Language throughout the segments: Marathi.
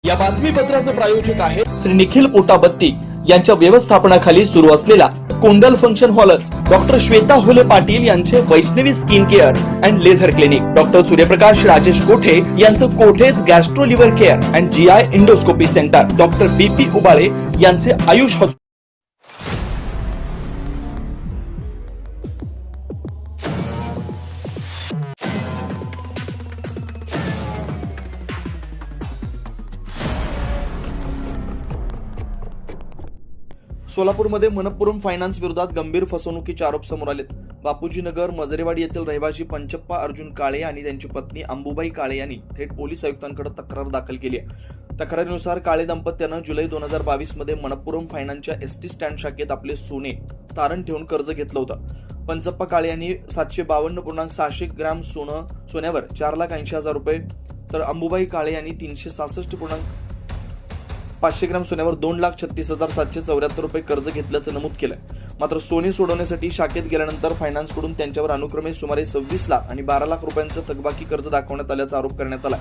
या बातमीपत्राचे प्रायोजक आहे श्री निखिल पोटाबत्ती यांच्या व्यवस्थापनाखाली सुरू असलेला कुंडल फंक्शन हॉलच, डॉक्टर श्वेता हुले पाटील यांचे Vaishnavi skin care and laser clinic, doctor Suryaprakash Rajesh Kothe यांचं कोठेज gastro liver care and GI endoscopy centre, doctor BP Ubale यांचे आयुष हॉस्पिटल। सोलापूरमध्ये मनप्पुरम फायनान्स विरोधात गंभीर फसवणुकीचे आरोप समोर आलेत। बापूजी नगर मजरेवाडी येथील रहिवासी पंचप्पा अर्जुन काळे आणि त्यांची पत्नी अंबुबाई काळे यांनी थेट पोलीस आयुक्तांकडे तक्रार दाखल केली आहे। तक्रारीनुसार काळे दाम्पत्यानं जुलै 2022 मध्ये मनप्पुरम फायनान्सच्या एसटी स्टँड शाखेत आपले सोने तारण ठेवून कर्ज घेतलं होतं। पंचप्पा काळे यांनी 752.600 ग्रॅम सोन्यावर 4,80,000 रुपये, तर अंबुबाई काळे यांनी 366.500 ग्रॅम सोन्यावर 2,36,774 रुपये कर्ज घेतल्याचं नमूद केलंय। मात्र सोने सोडवण्यासाठी शाखेत गेल्यानंतर फायनान्सकडून त्यांच्यावर अनुक्रमे सुमारे 26 लाख आणि 12 लाख रुपयांचं थकबाकी कर्ज दाखवण्यात आल्याचा आरोप करण्यात आला।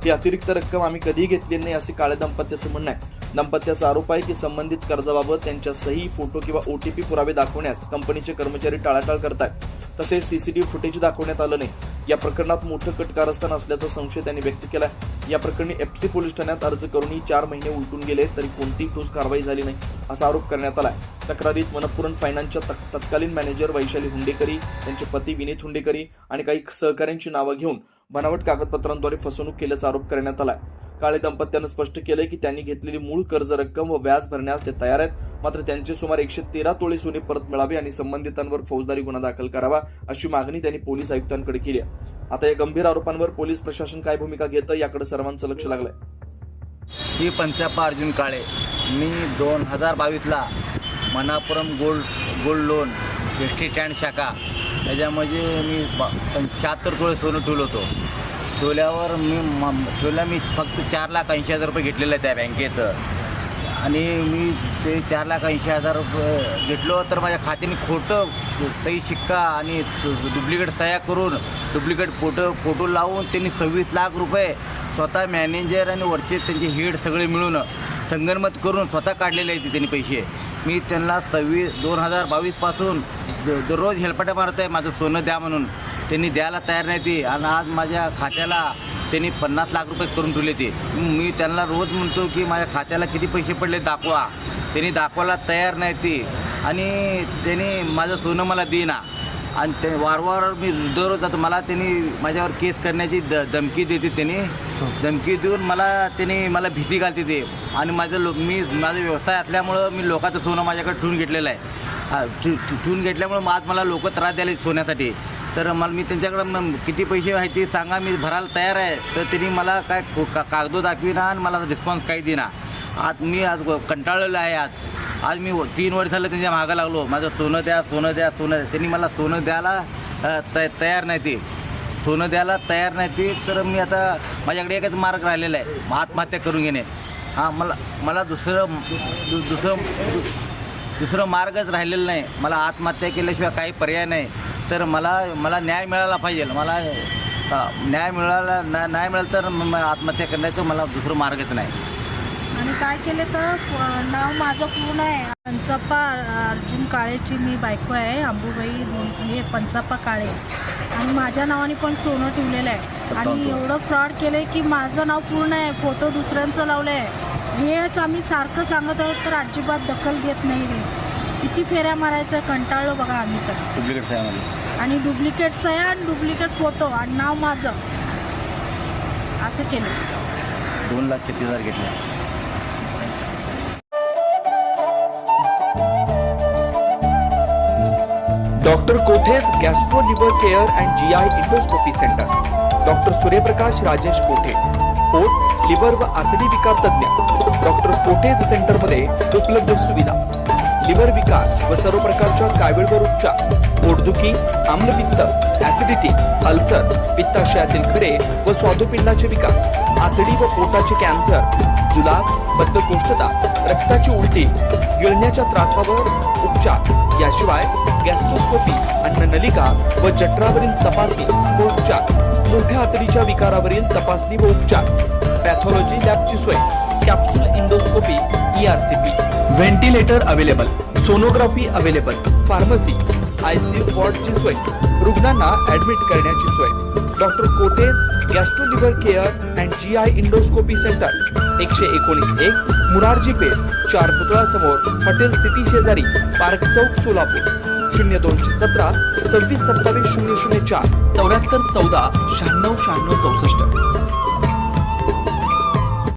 ही अतिरिक्त रक्कम आम्ही कधीही घेतलेली नाही असे काळे दाम्पत्याचं म्हणणं आहे। दाम्पत्याचा आरोप आहे की संबंधित कर्जाबाबत त्यांच्या सही, फोटो किंवा ओटीपी पुरावे दाखवण्यास कंपनीचे कर्मचारी टाळाटाळ करतात। तसेच सीसीटीव्ही फुटेज दाखवण्यात आलं नाही। या प्रकरणात मोठं कटकारस्थान असल्याचा संशय त्यांनी व्यक्त केला। या प्रकरणी एफसी पोलीस ठाण्यात अर्ज करूनही 4 महिने उलटून गेले तरी कोणतीही ठोस कारवाई झाली नाही असा आरोप करण्यात आला। तक्रारीत मनप्पुरम फायनान्सच्या तत्कालीन मॅनेजर वैशाली हुंडेकरी, त्यांचे पती विनीत हुंडेकरी आणि काही सहकाऱ्यांची नावं घेऊन बनावट कागदपत्रांद्वारे फसवणूक केल्याचा आरोप करण्यात आला। काळे दाम्पत्यानं स्पष्ट केलंय की त्यांनी घेतलेली मूळ कर्ज रक्कम व व्याज भरण्यास ते तयार आहेत, मात्र त्यांचे सुमारे 113 तोळे सोने परत मिळावे आणि संबंधितांवर फौजदारी गुन्हा दाखल करावा अशी मागणी त्यांनी पोलीस आयुक्तांकडे केली आहे। आता या गंभीर आरोपांवर पोलीस प्रशासन काय भूमिका घेतं याकडे सर्वांचं लक्ष लागलंय। ही पंचप्पा अर्जुन काळे, मी 2022ला Manappuram gold loan ST stand शाखा त्याच्यामध्ये मी 76 तोळे सोनं ठेवलं होतं। ठेवल्यावर मी फक्त 4,80,000 रुपये घेतलेले आहे त्या बँकेत आणि मी ते 4,80,000 रुपये घेतलो तर माझ्या खात्याने खोटं सही शिक्का आणि डुप्लिकेट सह्या करून डुप्लिकेट फोटो लावून त्यांनी 26 लाख रुपये स्वतः मॅनेजर आणि वरचे त्यांचे हेड सगळे मिळून संगनमत करून स्वतः काढलेले आहेत त्यांनी पैसे। मी त्यांना 2022 पासून दररोज हेलपाट्या मारत आहे माझं सोनं द्या म्हणून, त्यांनी द्यायला तयार नाही ती आणि आज माझ्या खात्याला त्यांनी 50 लाख रुपये करून ठेवले ते। मी त्यांना रोज म्हणतो की माझ्या खात्याला किती पैसे पडले दाखवा, त्यांनी दाखवायला तयार नाही ती आणि त्यांनी माझं सोनं मला देईना आणि ते वारंवार मी दररोज जातो, मला त्यांनी माझ्यावर केस करण्याची धमकी देते, त्यांनी धमकी देऊन मला भीती घालते ते आणि माझा व्यवसाय असल्यामुळं मी लोकांचं सोनं माझ्याकडे ठेवून घेतलेलं आहे। ठेवून घेतल्यामुळं आज मला लोक त्रास द्यायला सोन्यासाठी, तर मी त्यांच्याकडं किती पैसे आहे ते सांगा, मी भरायला तयार आहे, तर त्यांनी मला काय कागदो दाखविना आणि मला रिस्पॉन्स काही देना। मी आज कंटाळलेलो आहे। आज मी 3 वर्ष झालं त्यांच्या मागं लागलो, माझं सोनं द्या सोनं द्या सोनं द्या, त्यांनी मला सोनं द्यायला तयार नाही ते, सोनं द्यायला तयार नाही ते, तर मी आता माझ्याकडे एकच मार्ग राहिलेला आहे, आत्महत्या करून घेणे। मला दुसरं मार्गच राहिलेलं नाही, मला आत्महत्या केल्याशिवाय काही पर्याय नाही, तर मला न्याय मिळाला पाहिजे। मला न्याय मिळाला तर आत्महत्या करण्याचं मला दुसरं मार्गच नाही। आणि काय केले तर नाव माझं पूर्ण आहे पंचप्पा अर्जुन काळेची मी बायको आहे, अंबुबाई पंचप्पा काळे, आणि माझ्या नावाने पण सोनं ठेवलेलं आहे आणि एवढं फ्रॉड केलं की माझं नाव पूर्ण आहे, फोटो दुसऱ्यांचं लावलं आहे। हेच आम्ही सारखं सांगत आहोत तर अजिबात दखल घेत नाही रे। किती फेऱ्या मारायचं कंटाळलो बघा आम्ही तर, डुप्लिकेट सह्या आणि डुप्लिकेट सह्या आणि डुप्लिकेट फोटो आणि नाव माझं असं केलं। 2,36,000 घेतले। डॉक्टर कोठेज gastro liver care and GI endoscopy centre, doctor Suryaprakash Rajesh कोठे, पोट, लिव्हर व आतडी विकार तज्ञ। डॉक्टर कोठेज सेंटरमध्ये उपलब्ध सुविधा, लिव्हर विकार व सर्व प्रकारच्या कावीळवर उपचार, पोटदुखी, आम्लपित्त, ऍसिडिटी, अल्सर, पित्ताशयातील खडे व स्वादुपिंडाचे विकार, आतडी व पोटाचे कॅन्सर, जुलाब, बद्धकोष्ठता, रक्ताची उलटी, गिळण्याच्या त्रासावर उपचार, याशिवाय गॅस्ट्रोस्कोपी, अन्ननलिका व जठरावरील तपासणी व उपचार, मोठ्या आतडीच्या विकारावरील तपासणी व उपचार, पॅथॉलॉजी लॅबची सोय, capsule endoscopy ERCP, ventilator available, sonography available, pharmacy, ICU वॉर्डची सोय, रुग्णांना ऍडमिट करण्याची सोय, डॉक्टर कोटेज gastro liver care and GI endoscopy centre, 119 Murarji Peth, 4 पुतळा समोर, हॉटेल सिटी शेजारी, पार्क चौक, सोलापूर. 0217 26 27 004 74 14 96 96 64.